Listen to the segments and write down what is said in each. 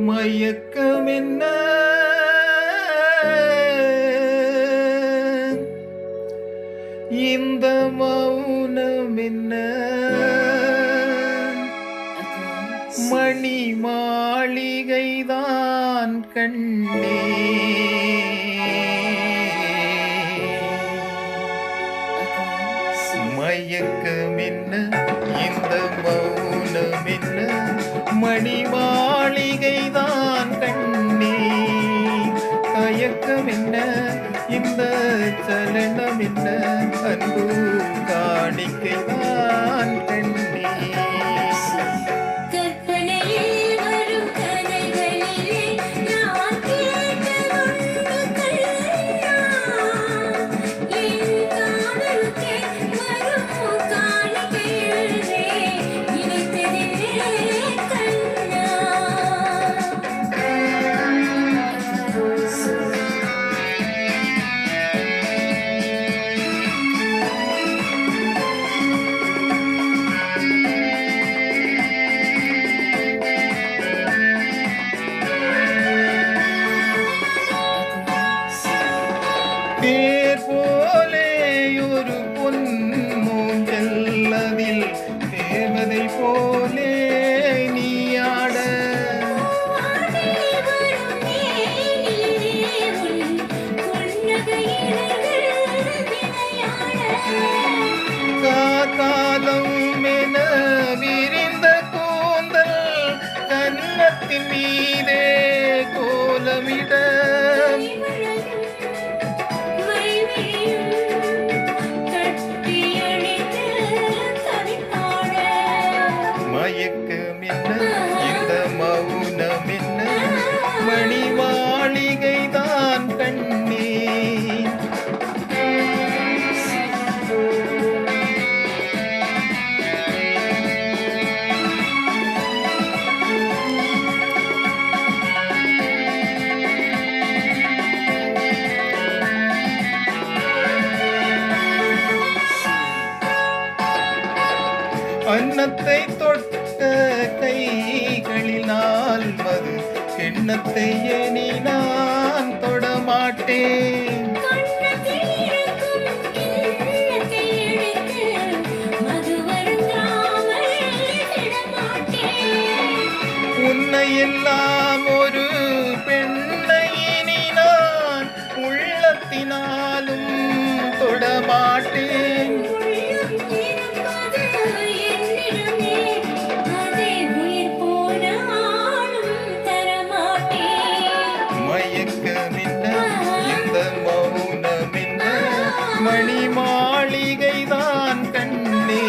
மயக்கம் என்ன இந்த மௌனம் என்ன மணி மாளிகைதான் கண்ணே மயக்கம் என்ன இந்த மௌனம் என்ன மணி மாளிகைதான் கண்ணே தயக்கம் என்ன இந்த சலனம் என்ன அன்பு காணிக்கைதான் கண்ணே தேர் போலே ஒரு பொன்மூஞ்சல் அதில் தேவதை போலே நீ ஆட காலம் என விரிந்த கூந்தல் கன்னத்தின் மீதே கோலமிட மயக்கம் என்ன இந்த மௌனம் என்ன மணி மாளிகைதான் கண்ணே அன்னத்தை தொட்ட கைகளினால் மது கிண்ணத்தை எண்ணி நான் தொடமாட்டேன் உன்னை எல்லாம் ஒரு பெண்ணை இனி நான் உள்ளத்தினாலும் தொடமாட்டேன் மணி மாளிகைதான் கண்ணே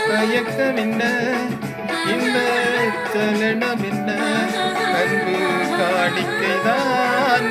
தயக்கம் என்ன இந்த சலனம் என்ன அன்பு காணிக்கைதான்